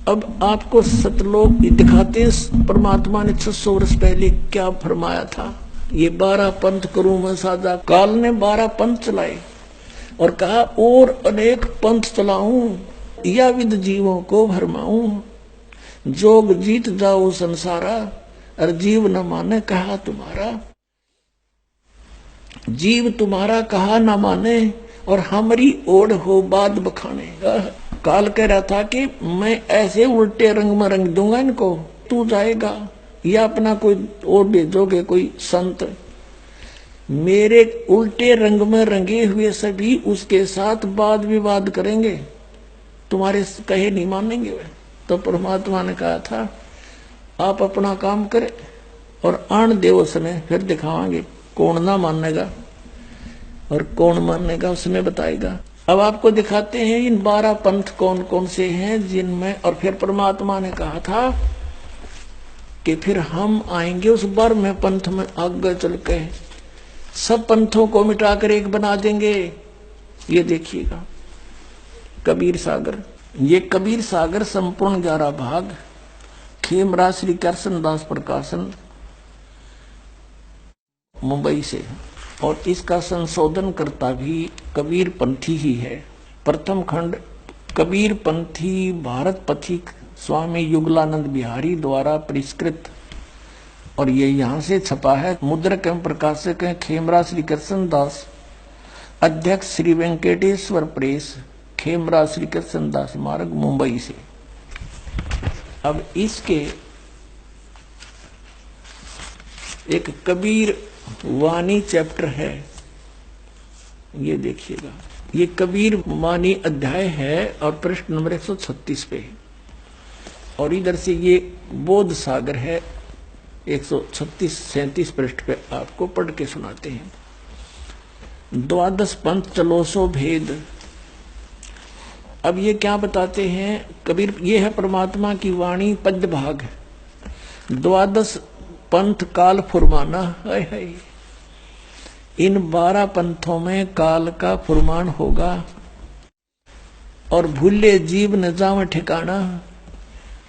अब आपको सतलोक दिखाते हैं परमात्मा ने 600 वर्ष पहले क्या फरमाया था। ये 12 पंथ करूं मैं साझा। काल ने 12 पंथ चलाए और कहा और अनेक पंथ चलाऊं या विद जीवों को भरमाऊं। जोग जीत जाओ संसारा और जीव न माने कहा तुम्हारा। जीव तुम्हारा कहा न माने और हमारी ओढ़ हो बाद बखाने। काल कह रहा था कि मैं ऐसे उल्टे रंग में रंग दूंगा इनको, तू जाएगा या अपना कोई और भेजोगे कोई संत। मेरे उल्टे रंग में रंगे हुए सभी उसके साथ वाद विवाद करेंगे, तुम्हारे कहे नहीं मानेंगे वे। तो परमात्मा ने कहा था आप अपना काम करें और आन देव उसने, फिर दिखावांगे कौन ना मानेगा और कौन मानेगा उसमें बताएगा। अब आपको दिखाते हैं इन 12 पंथ कौन कौन से हैं जिनमें। और फिर परमात्मा ने कहा था कि फिर हम आएंगे उस बार में पंथ में आगे चल के सब पंथों को मिटाकर एक बना देंगे। ये देखिएगा कबीर सागर। ये कबीर सागर संपूर्ण 11 भाग खेमराज श्री कृष्ण दास प्रकाशन मुंबई से, और इसका संशोधन करता भी कबीर पंथी ही है। प्रथम खंड कबीर पंथी भारत पथिक स्वामी युगलानंद बिहारी द्वारा परिष्कृत, और ये यहाँ से छपा है। मुद्रक एवं प्रकाशक है खेमराज श्री कृष्ण दास, अध्यक्ष श्री वेंकटेश्वर प्रेस, खेमराज श्री कृष्ण दास मार्ग मुंबई से। अब इसके एक कबीर वाणी चैप्टर है, ये देखिएगा। ये कबीर वाणी अध्याय है और पृष्ठ नंबर 136 पे, और इधर से ये बोध सागर है 136-37 पृष्ठ पे। आपको पढ़ के सुनाते हैं। द्वादश पंथ चलो सो भेद। अब ये क्या बताते हैं कबीर, ये है परमात्मा की वाणी पद्य भाग। द्वादश पंथ काल फुरमाना है। इन 12 पंथों में काल का फुरमान होगा और भूले जीव न जाव ठिकाना।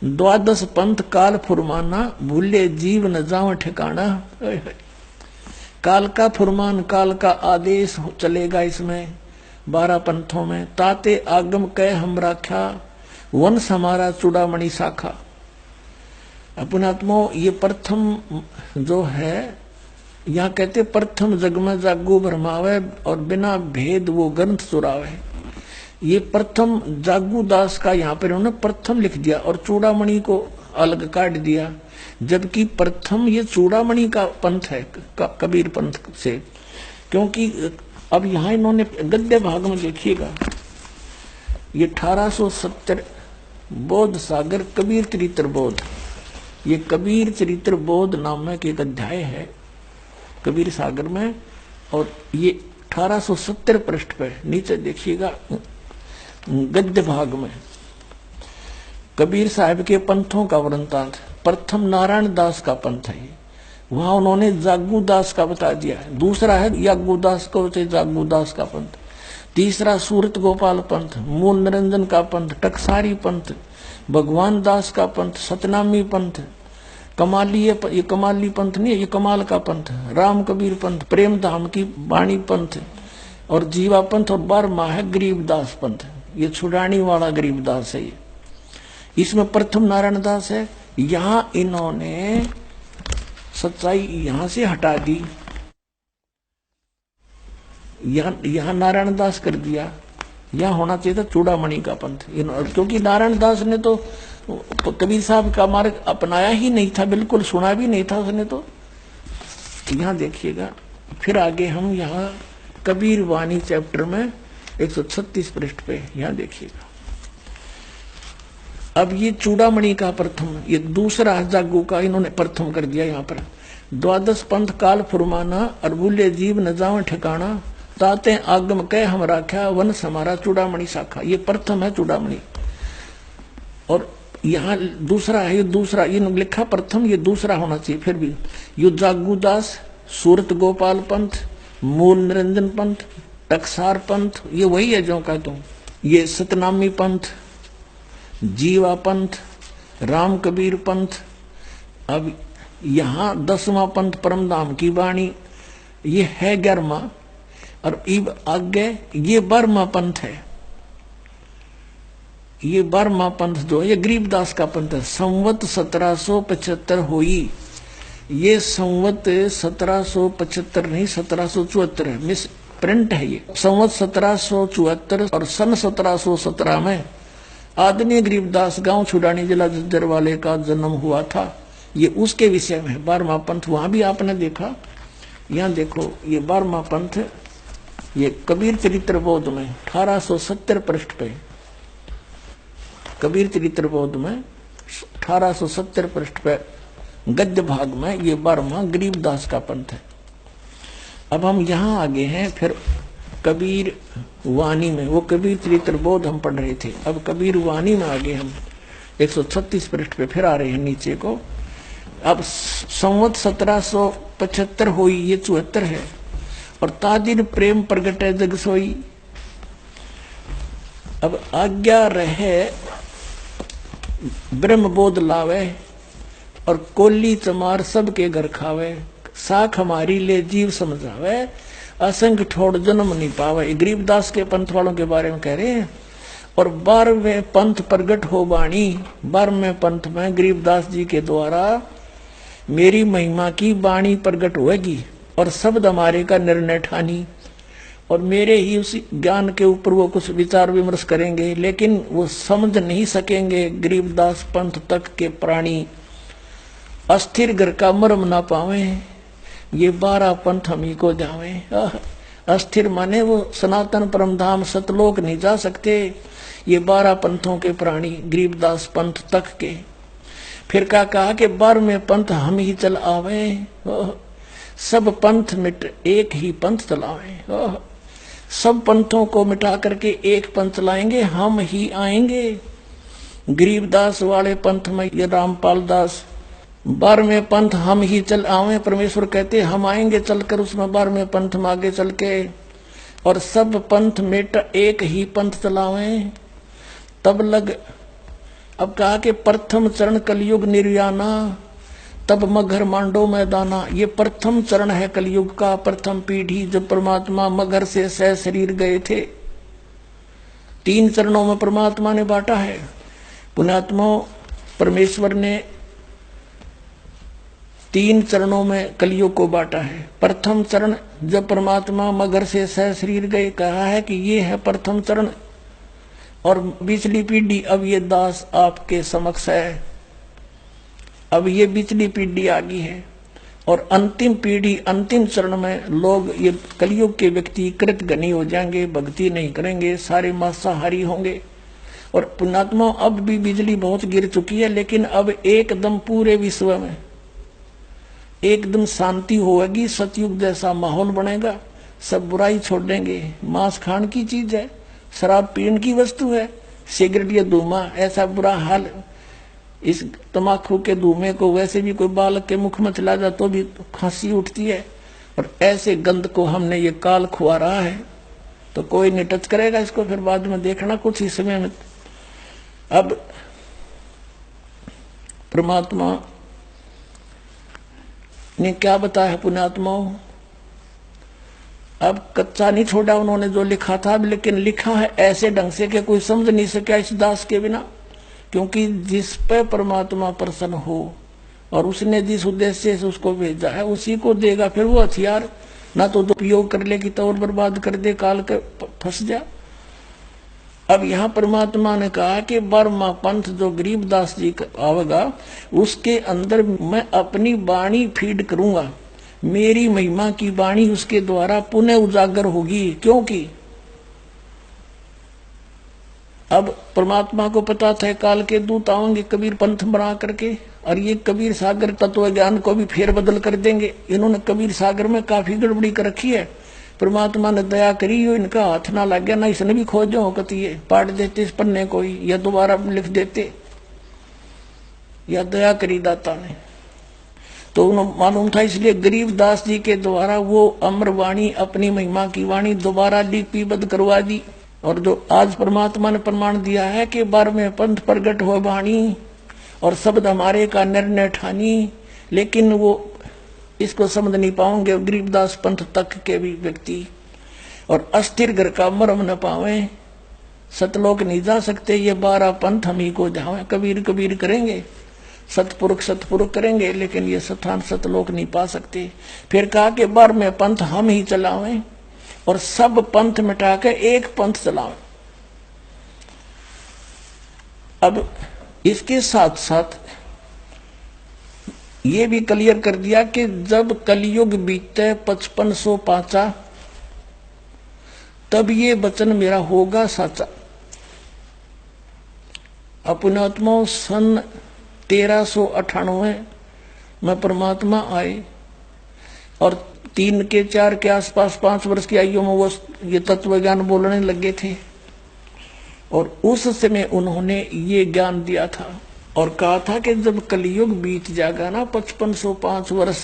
द्वादश पंथ काल फुरमाना, भूले जीव न जाव ठिकाना। काल का फुरमान, काल का आदेश चलेगा इसमें 12 पंथों में। ताते आगम कह हम राख्या, वंश हमारा चूड़ामणि शाखा। अपनात्मो ये प्रथम जो है, यहाँ कहते प्रथम जग में जागू भरमावे और बिना भेद वो ग्रंथ चुरावे। ये प्रथम जागू दास का यहाँ पर उन्होंने प्रथम लिख दिया और चूड़ामणि को अलग काट दिया, जबकि प्रथम ये चूड़ामणि का पंथ है कबीर पंथ से। क्योंकि अब यहाँ इन्होंने गद्य भाग में देखिएगा, ये 1870 बोध सागर कबीर चरित्र बोध। ये कबीर चरित्र बोध नामक एक अध्याय है कबीर सागर में, और ये 1870 पृष्ठ पे नीचे देखिएगा गद्य भाग में कबीर साहब के पंथों का वृंतांत। प्रथम नारायण दास का पंथ है, वहां उन्होंने जागू दास का बता दिया है। दूसरा है यागू दास को जागू दास का पंथ। तीसरा सूरत गोपाल पंथ, मूल निरंजन का पंथ, टकसारी पंथ, भगवान दास का पंथ, सतनामी पंथ, कमाली, ये कमाली पंथ नहीं, ये कमाल का पंथ, राम कबीर पंथ, प्रेम धाम की वाणी पंथ, और जीवा पंथ, और 12वां है गरीबदास पंथ। ये छुड़ानी वाला गरीबदास है। ये इसमें प्रथम नारायण दास है। यहाँ इन्होंने सच्चाई यहां से हटा दी, यहाँ नारायण दास कर दिया। यहाँ होना चाहिए था चूड़ामणि का पंथ, क्योंकि नारायण दास ने तो कबीर साहब का मार्ग अपनाया ही नहीं था, बिल्कुल सुना भी नहीं था उसने। तो यहाँ देखिएगा फिर आगे हम यहाँ कबीर वाणी चैप्टर में 136 पृष्ठ पे यहाँ देखिएगा। अब ये चूड़ामणि का प्रथम, ये दूसरा जागू का इन्होंने प्रथम कर दिया यहाँ पर। द्वादश पंथ काल फुरमाना, अरबुल्ले जीव न जाव ठिकाना, ताते आगम कह हम राख्या, वंश हमारा चूड़ामणि शाखा। ये प्रथम है चूड़ामणि, और यहाँ दूसरा है, ये दूसरा, ये लिखा प्रथम, ये दूसरा होना चाहिए। फिर भी ये जागूदास, सूरत गोपाल पंथ, मूल निरंजन पंथ, टकसार पंथ, ये वही है जो कहता हूँ। ये सतनामी पंथ, जीवा पंथ, राम कबीर पंथ। अब यहाँ 10वां पंथ परमधाम की वाणी, ये है 11वां, और इब आगे ये 12वां पंथ है। ये 12वां पंथ जो है ये गरीबदास का पंथ है। संवत 1775 हुई, ये संवत 1775 नहीं 1774 है, मिस प्रिंट है। ये संवत 1774 और सन 1717 में आदरणीय गरीबदास गांव छुड़ानी जिला झज्जर वाले का जन्म हुआ था। ये उसके विषय में है 12वां पंथ। वहां भी आपने देखा, यहाँ देखो ये 12वां पंथ, ये कबीर चरित्र बोध में 1870 पृष्ठ पे, कबीर चरित्र बोध में 1870 पृष्ठ पे गद्य भाग में ये 12वां गरीबदास का पंथ है। अब हम यहाँ आगे हैं फिर कबीर वाणी में, वो कबीर चरित्र बोध हम पढ़ रहे थे, अब कबीर वाणी में आगे हम 136 पृष्ठ पे फिर आ रहे हैं नीचे को। अब संवत 1775 हुई, ये 74 है, और तादिन प्रेम प्रगटे जग सोई। अब आज्ञा रहे ब्रह्म बोध लावे, और कोली चमार सबके घर खावे। साख हमारी ले जीव समझावे, असंख्य ठोड़ जन्म नहीं पावे। गरीबदास के पंथ वालों के बारे में कह रहे हैं। और 12वें पंथ प्रगट हो बाणी, 12वें पंथ में गरीबदास जी के द्वारा मेरी महिमा की बाणी प्रगट होगी, और शब्द हमारे का निर्णय ठानी, और मेरे ही उस ज्ञान के ऊपर वो कुछ विचार विमर्श करेंगे, लेकिन वो समझ नहीं सकेंगे गरीबदास पंथ तक के प्राणी। अस्थिर घर का मर्म ना पावे, ये 12 पंथ हम ही को जावे। अस्थिर माने वो सनातन परमधाम सतलोक नहीं जा सकते, ये 12 पंथों के प्राणी गरीबदास पंथ तक के। फिर क्या कहा कि 12वें पंथ हम ही चल आवे, सब पंथ मिट एक ही पंथ चलावे। सब पंथों को मिटा करके एक पंथ लाएंगे, हम ही आएंगे। गरीबदास वाले पंथ में ये रामपाल दास, 12वें पंथ हम ही चल आवे, परमेश्वर कहते हम आएंगे चलकर उसमें 12वें पंथ में आगे चल के, और सब पंथ मिट एक ही पंथ चलावे। तब लग, अब कहा कि प्रथम चरण कलयुग निर्याना, तब मगर मांडो मैदाना। ये प्रथम चरण है कलयुग का, प्रथम पीढ़ी जब परमात्मा मगर से सह शरीर गए थे। 3 चरणों में परमात्मा ने बांटा है। पुण्यात्मा परमेश्वर ने 3 चरणों में कलयुग को बांटा है। प्रथम चरण जब परमात्मा मगर से सह शरीर गए, कहा है कि ये है प्रथम चरण, और बिचली पीढ़ी अब ये दास आपके समक्ष है। अब ये बिचली पीढ़ी आ गई है, और अंतिम पीढ़ी अंतिम चरण में लोग, ये कलयुग के व्यक्ति कृतघ्नी हो जाएंगे, भक्ति नहीं करेंगे, सारे मांसाहारी होंगे। और पुण्यात्मा अब भी बिजली बहुत गिर चुकी है, लेकिन अब एकदम पूरे विश्व में एकदम शांति होगी, सतयुग जैसा माहौल बनेगा, सब बुराई छोड़ देंगे। मांस खान की चीज है, शराब पीने की वस्तु है, सिगरेट या धुआं ऐसा बुरा हाल। इस तमाकू के धुएं को वैसे भी कोई बालक के मुख में चला जाए तो भी खांसी उठती है, और ऐसे गंध को हमने ये काल खुआ रहा है, तो कोई नहीं टच करेगा इसको, फिर बाद में देखना कुछ ही समय में। अब परमात्मा ने क्या बताया पुण्यात्माओं, अब कच्चा नहीं छोड़ा उन्होंने जो लिखा था, लेकिन लिखा है ऐसे ढंग से कि कोई समझ नहीं सका इस दास के बिना। क्योंकि जिस पे परमात्मा प्रसन्न हो और उसने जिस उद्देश्य से उसको भेजा है उसी को देगा। फिर वो हथियार ना तो उपयोग कर ले कि तो और बर्बाद कर दे, काल के फंस जा। अब यहाँ परमात्मा ने कहा कि 12वां पंथ जो गरीबदास जी का आवेगा, उसके अंदर मैं अपनी वाणी फीड करूंगा, मेरी महिमा की वाणी उसके द्वारा पुनः उजागर होगी। क्योंकि अब परमात्मा को पता था काल के दूत आएंगे कबीर पंथ बना करके, और ये कबीर सागर तत्व ज्ञान को भी फेर बदल कर देंगे। इन्होंने कबीर सागर में काफी गड़बड़ी कर रखी है, परमात्मा ने दया करी, हो इनका हाथ ना लग गया, ना इसने भी खोजो होकती है, पाट देते इस पन्ने को ही, या दोबारा लिख देते, या दया करी दाता ने। तो उन्हें मालूम था, इसलिए गरीबदास जी के द्वारा वो अमर वाणी अपनी महिमा की वाणी दोबारा लिपिबद्ध करवा दी। और जो आज परमात्मा ने प्रमाण दिया है कि 12वें पंथ प्रगट हो वाणी और शब्द हमारे का निर्णय ठानी, लेकिन वो इसको समझ नहीं पाओगे गरीबदास पंथ तक के भी व्यक्ति, और अस्थिर घर का मरम न पावे, सतलोक नहीं जा सकते। ये 12 पंथ हम ही को जावे, कबीर कबीर करेंगे, सतपुरुष करेंगे, लेकिन ये स्थान सतलोक नहीं पा सकते। फिर कहा कि 12वें पंथ हम ही चलावें और सब पंथ मिटा के एक पंथ चलावें। अब इसके साथ साथ ये भी क्लियर कर दिया कि जब कलयुग बीते 5500 पाचा, तब ये वचन मेरा होगा साचा। अपनात्मा सन 1398 में परमात्मा आए और 3 के 4 के आसपास 5 वर्ष की आयु में वो ये तत्व ज्ञान बोलने लगे थे, और उस समय उन्होंने ये ज्ञान दिया था और कहा था कि जब कलयुग बीत जाएगा ना 5505 वर्ष,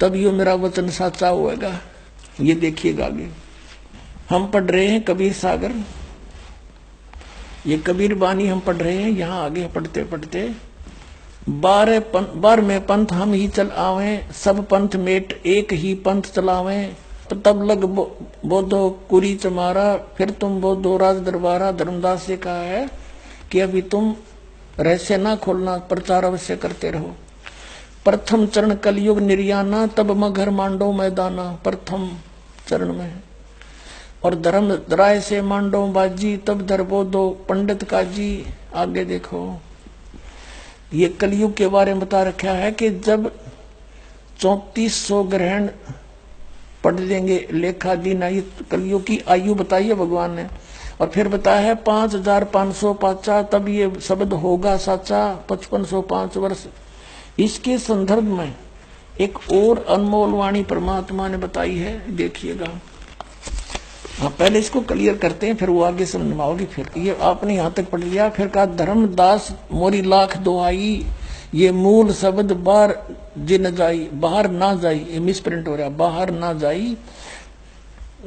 तब ये मेरा वचन साचा होगा। ये देखिएगा आगे हम पढ़ रहे हैं कबीर सागर, ये कबीर बानी हम पढ़ रहे हैं। यहाँ आगे पढ़ते पढ़ते 12वें पंथ हम ही चल आवे, सब पंथ मेट एक ही पंथ चलावे, तब लग बोधो कुरी चमारा, फिर तुम बोधो राज दरबारा। धर्मदास से कहा है कि अभी तुम रहस्य ना खोलना, प्रचार अवश्य करते रहो। प्रथम चरण कलयुग निर्याना, तब मगर मांडो मैदाना। प्रथम चरण में और धर्म राय से मांडो बाजी, तब धरबो दो पंडित काजी। आगे देखो ये कलयुग के बारे में बता रखा है कि जब 3400 ग्रहण पढ़ लेंगे लेखा दिन आई, कलयुग की आयु बताई है भगवान ने, और फिर बताया है 5500 पाचा, तब ये शब्द होगा साचा। 5505 वर्ष। इसके संदर्भ में एक और अनमोल वाणी परमात्मा ने बताई है, देखिएगा। हाँ पहले इसको क्लियर करते हैं, फिर वो आगे समझ में आओगी। फिर ये आपने यहाँ तक पढ़ लिया। फिर कहा धर्मदास मोरी लाख दुआई, ये मूल शब्द बाहर जिन जाई, बाहर ना जाई, ये मिसप्रिंट हो रहा, बाहर ना जाई।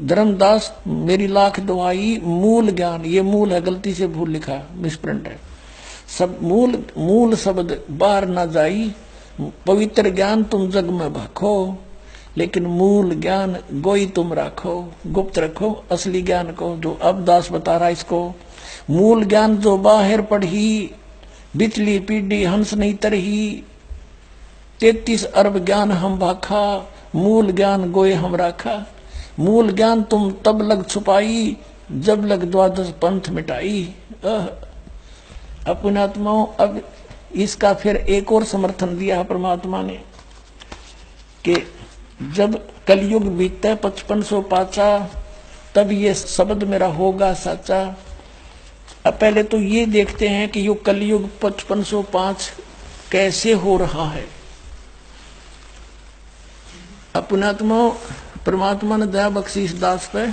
धर्मदास मेरी लाख दुआई, मूल ज्ञान, ये मूल है, गलती से भूल लिखा, मिसप्रिंट है। सब मूल शब्द बाहर ना जाई, पवित्र ज्ञान तुम जग में भाखो, लेकिन मूल ज्ञान गोई तुम राखो, गुप्त रखो असली ज्ञान को, जो अब दास बता रहा इसको। मूल ज्ञान जो बाहर पढ़ी, बिचली पीढ़ी हंस नहीं तरही, 33 अरब ज्ञान हम भाखा, मूल ज्ञान गोए हम राखा। मूल ज्ञान तुम तब लग छुपाई, जब लग 12 पंथ मिटाई। अपनात्माओं, अब इसका फिर एक और समर्थन दिया परमात्मा ने कि जब कलयुग बीतता है 5500 पाचा, तब ये शब्द मेरा होगा साचा। अब पहले तो ये देखते हैं कि ये कलयुग 5505 कैसे हो रहा है। अपनात्मा परमात्मा ने दया बख्शी इस दास पे,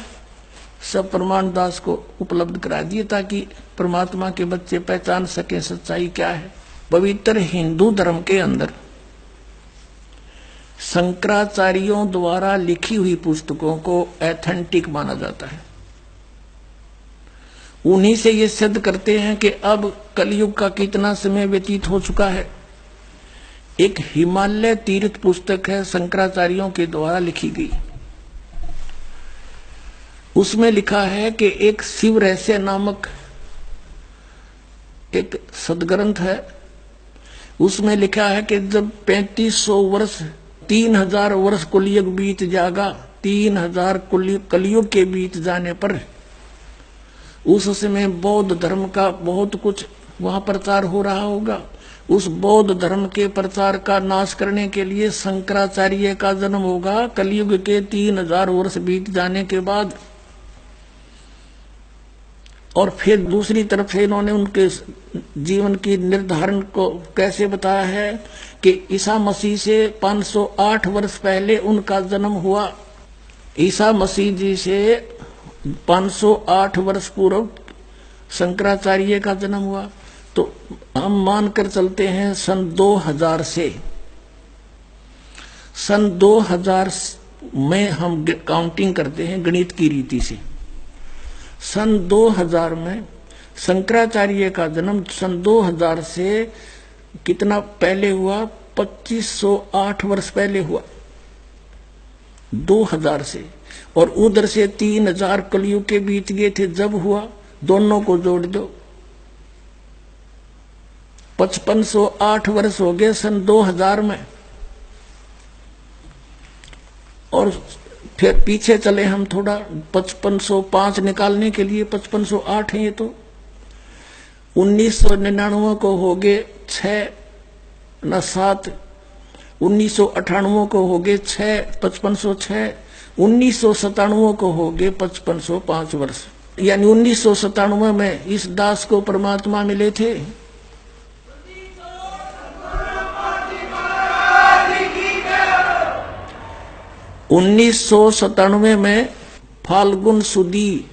सब प्रमाण दास को उपलब्ध करा दिए ताकि परमात्मा के बच्चे पहचान सके सच्चाई क्या है। पवित्र हिंदू धर्म के अंदर शंकराचार्यों द्वारा लिखी हुई पुस्तकों को एथेंटिक माना जाता है। उन्हीं से ये सिद्ध करते हैं कि अब कलयुग का कितना समय व्यतीत हो चुका है। एक हिमालय तीर्थ पुस्तक है, शंकराचार्यों के द्वारा लिखी गई। उसमें लिखा है कि एक शिव रहस्य नामक एक सदग्रंथ है। उसमें लिखा है कि जब 3500 वर्ष 3000 वर्ष कलयुग बीत जाएगा, 3000 कलयुग के बीत जाने पर उस समय बौद्ध धर्म का बहुत कुछ वहां प्रचार हो रहा होगा। उस बौद्ध धर्म के प्रचार का नाश करने के लिए शंकराचार्य का जन्म होगा कलयुग के 3000 वर्ष बीत जाने के बाद। और फिर दूसरी तरफ से इन्होंने उनके जीवन की निर्धारण को कैसे बताया है कि ईसा मसीह से 508 वर्ष पहले उनका जन्म हुआ। ईसा मसीह जी से 508 वर्ष पूर्व शंकराचार्य का जन्म हुआ। तो हम मानकर चलते हैं सन 2000 से, सन 2000 में हम काउंटिंग करते हैं गणित की रीति से। सन 2000 में शंकराचार्य का जन्म सन 2000 से कितना पहले हुआ? 2508 वर्ष पहले हुआ, 2000 से। और उधर से 3000 कलयुग के बीत गए थे जब हुआ, दोनों को जोड़ दो, 5508 वर्ष हो गए सन 2000 में। और फिर पीछे चले हम थोड़ा, 5505 निकालने के लिए 5508 है ये तो। 1999 को हो गए 6 न 7, 1998 को हो गए 6, 5506, 1997 को हो गए 5505 वर्ष। यानी 1997 में इस दास को परमात्मा मिले थे। उन्नीस में फाल्गुन सुदी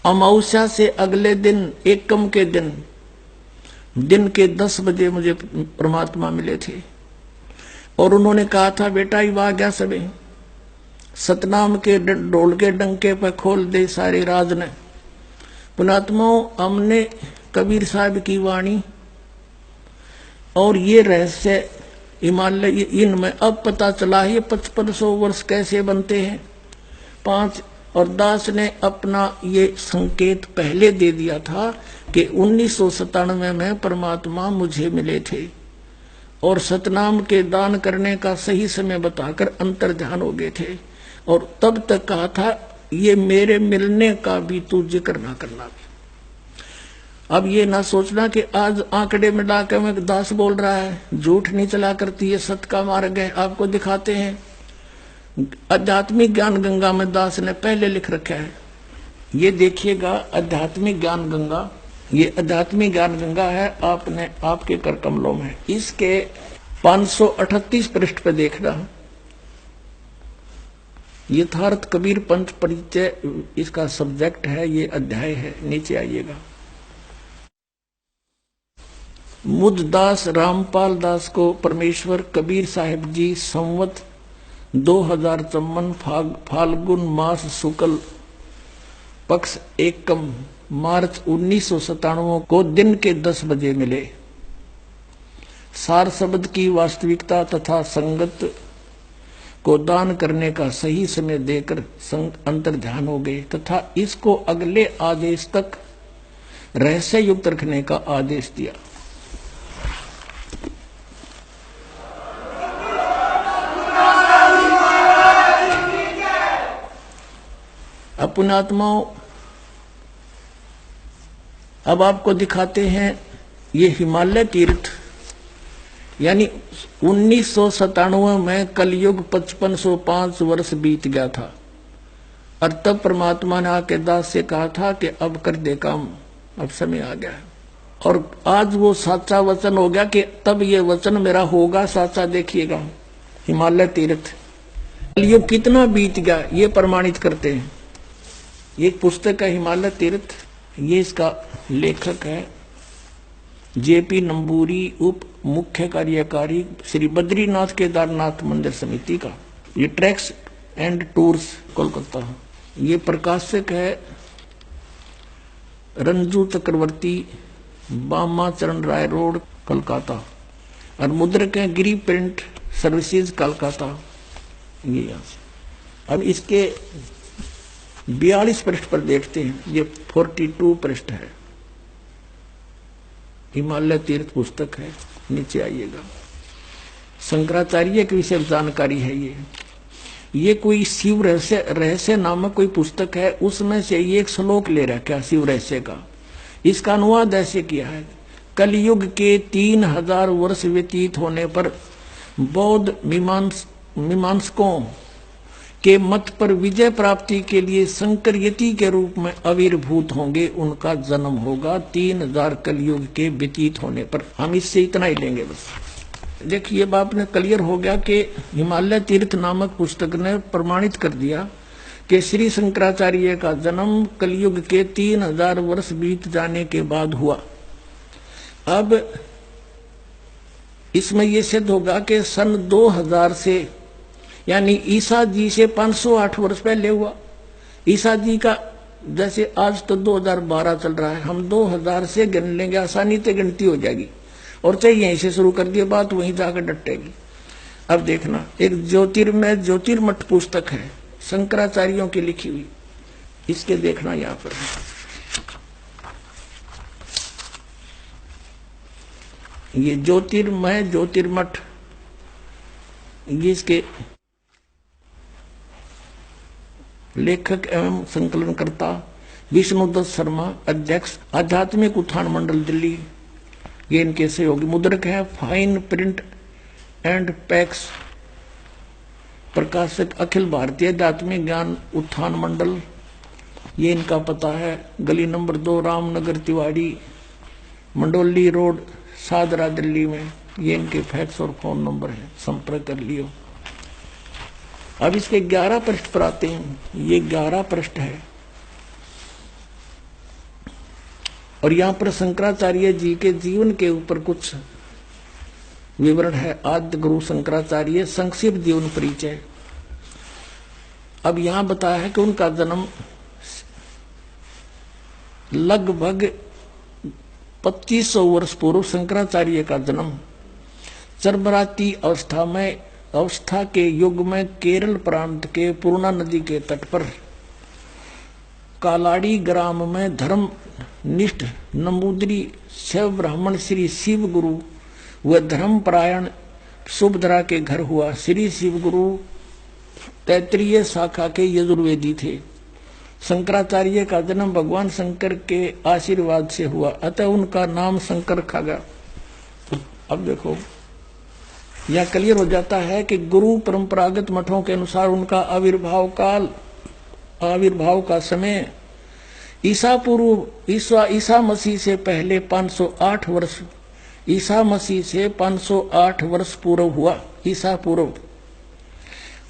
अमावस्या से अगले दिन, एकम के दिन के 10 बजे मुझे परमात्मा मिले थे। और उन्होंने कहा था, बेटा ये आ गया सबे, सतनाम के ढोल के डंके पर खोल दे सारे राज ने। पुणात्माओं, हमने कबीर साहब की वाणी और ये रहस्य हिमालय इनमें अब पता चला है 5500 वर्ष कैसे बनते हैं 5। और दास ने अपना ये संकेत पहले दे दिया था कि 1997 में परमात्मा मुझे मिले थे और सतनाम के दान करने का सही समय बताकर अंतर ध्यान हो गए थे। और तब तक कहा था ये मेरे मिलने का भी तू जिक्र ना करना। अब ये ना सोचना कि आज आंकड़े में डाके में दास बोल रहा है, झूठ नहीं चला करती है, सत्य का मार्ग है। आपको दिखाते हैं, आध्यात्मिक ज्ञान गंगा में दास ने पहले लिख रखा है, ये देखिएगा आध्यात्मिक ज्ञान गंगा। ये आध्यात्मिक ज्ञान गंगा है, आपने आपके कर कमलों में इसके 538 पृष्ठ पे देखना, यथार्थ कबीर पंथ परिचय इसका सब्जेक्ट है, ये अध्याय है। नीचे आइएगा। मुददास रामपाल दास को परमेश्वर कबीर साहिब जी संवत 2054 फाल्गुन मास शुक्ल पक्ष एकम मार्च 1997 को दिन के 10 बजे मिले। सार शब्द की वास्तविकता तथा संगत को दान करने का सही समय देकर अंतर ध्यान हो गए तथा इसको अगले आदेश तक रहस्य युक्त रखने का आदेश दिया। पुण्यात्माओं, अब आपको दिखाते हैं ये हिमालय तीर्थ, यानी 1997 में कलयुग 5505 वर्ष बीत गया था। और तब परमात्मा ने आके दास से कहा था कि अब कर दे काम, अब समय आ गया है। और आज वो साचा वचन हो गया कि तब ये वचन मेरा होगा साचा। देखिएगा हिमालय तीर्थ, कलयुग कितना बीत गया ये प्रमाणित करते हैं। ये पुस्तक है हिमालय तीर्थ, ये इसका लेखक है जेपी नंबूरी, उप मुख्य कार्यकारी श्री बद्रीनाथ केदारनाथ मंदिर समिति का। ये ट्रैक्स एंड टूर्स कोलकाता। ये प्रकाशक है रंजू चक्रवर्ती, बामा चरण राय रोड कोलकाता। और मुद्रक है गिरी प्रिंट सर्विसेज कोलकाता। ये यहाँ से। अब इसके 42 पृष्ठ पर देखते हैं, ये 42 पृष्ठ है, हिमालय तीर्थ पुस्तक है। नीचे आइएगा। शंकराचार्य के विषय जानकारी है। ये कोई शिव रहस्य नामक कोई पुस्तक है, उसमें से ये एक श्लोक ले रखा है शिव रहस्य का। इसका अनुवाद ऐसे किया है, कलयुग के 3000 वर्ष व्यतीत होने पर बौद्ध मीमांसकों के मत पर विजय प्राप्ति के लिए शंकर यति के रूप में आविर्भूत होंगे। उनका जन्म होगा 3000 कलयुग के व्यतीत होने पर। हम इससे इतना ही लेंगे बस। देखिए बाप ने क्लियर हो गया कि हिमालय तीर्थ नामक पुस्तक ने प्रमाणित कर दिया कि श्री शंकराचार्य का जन्म कलयुग के 3000 वर्ष बीत जाने के बाद हुआ। अब इसमें यह सिद्ध होगा कि सन 2000 से, यानी ईसा जी से 508 वर्ष पहले हुआ। ईसा जी का जैसे आज तो 2012 चल रहा है, हम 2000 से गिन लेंगे, आसानी से गिनती हो जाएगी। और चाहे यहीं से शुरू कर दिए बात वहीं जाकर डटेगी। अब देखना, एक ज्योतिर्मय ज्योतिर्मठ पुस्तक है शंकराचार्यों की लिखी हुई, इसके देखना यहाँ पर ये ज्योतिर्मय ज्योतिर्मठ, ये इसके लेखक एवं संकलनकर्ता विष्णुदत्त शर्मा, अध्यक्ष आध्यात्मिक उत्थान मंडल दिल्ली, ये इनके सहयोगी। मुद्रक है फाइन प्रिंट एंड पैक्स, प्रकाशक अखिल भारतीय आध्यात्मिक ज्ञान उत्थान मंडल, ये इनका पता है, गली नंबर 2 रामनगर तिवाड़ी, मंडोली रोड, सादरा, दिल्ली में। ये इनके फैक्स और फोन नंबर है, संपर्क कर लियो। अब इसके 11 पृष्ठ पर आते हैं। ये 11 पृष्ठ है और यहां पर शंकराचार्य जी के जीवन के ऊपर कुछ विवरण है। आद्य गुरु शंकराचार्य, संक्षिप्त जीवन परिचय। अब यहां बताया है कि उनका जन्म लगभग 2500 वर्ष पूर्व, शंकराचार्य का जन्म चरबराती अवस्था के युग में केरल प्रांत के पूर्णा नदी के तट पर कालाड़ी ग्राम में धर्म निष्ठ नमूद्री शैव ब्राह्मण श्री शिव गुरु व धर्मपरायण सुभद्रा के घर हुआ। श्री शिव गुरु तैत्रीय शाखा के यजुर्वेदी थे। शंकराचार्य का जन्म भगवान शंकर के आशीर्वाद से हुआ, अतः उनका नाम शंकर रखा गया। अब देखो यह क्लियर हो जाता है कि गुरु परंपरागत मठों के अनुसार उनका आविर्भाव का समय ईसा मसीह से पहले 508 वर्ष, ईसा मसीह से 508 वर्ष पूर्व हुआ, ईसा पूर्व।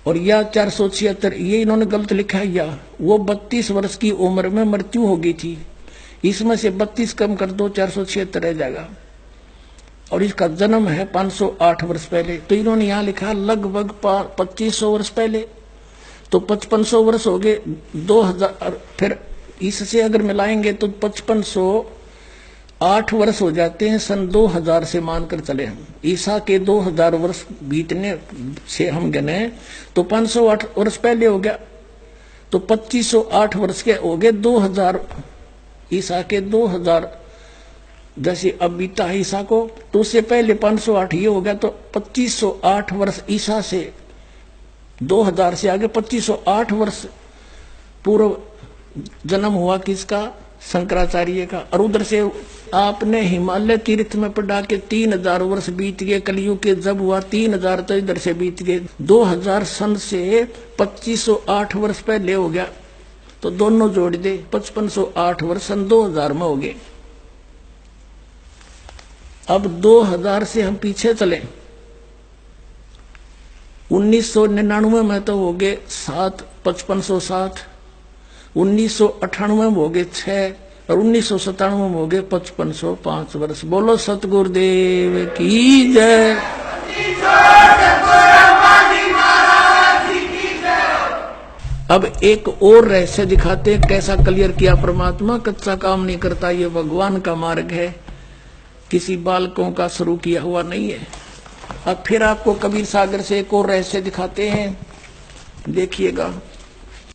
और यह 476, ये इन्होंने गलत लिखा है, या वो 32 वर्ष की उम्र में मृत्यु हो गई थी। इसमें से 32 कम कर दो, 476 रह जाएगा। और इसका जन्म है 508 वर्ष पहले। तो इन्होंने यहाँ लिखा लगभग 2500 वर्ष पहले, तो 5500 वर्ष हो गए। 2000 फिर इससे अगर मिलाएंगे तो 5508 वर्ष हो जाते हैं। सन 2000 से मानकर चले हम, ईसा के 2000 वर्ष बीतने से हम गिने तो 508 वर्ष पहले हो गया, तो 2508 वर्ष के हो गए 2000, ईसा के 2000 जैसे अब बीता है ईसा को, तो उससे पहले 508 ये हो गया, तो 2508 वर्ष ईसा से 2000 से आगे 2508 वर्ष पूर्व जन्म हुआ किसका? शंकराचार्य का। और उधर से आपने हिमालय तीर्थ में पढ़ा के 3000 वर्ष बीत गए, कलयुग के जब हुआ 3000 तो इधर से बीत गए 2000 सन से 2508 वर्ष पहले हो गया, तो दोनों जोड़ दे 5508 वर्ष सन 2000 में हो गए। अब 2000 से हम पीछे चले, 1999 में तो हो गए 7, 5507, 1998 में हो गए 6 और 1997 में हो गए 5505 वर्ष। बोलो सतगुरुदेव की जय। अब एक और रहस्य दिखाते हैं, कैसा क्लियर किया परमात्मा, कच्चा काम नहीं करता, ये भगवान का मार्ग है, किसी बालकों का शुरू किया हुआ नहीं है। अब फिर आपको कबीर सागर से एक और रहस्य दिखाते हैं, देखिएगा।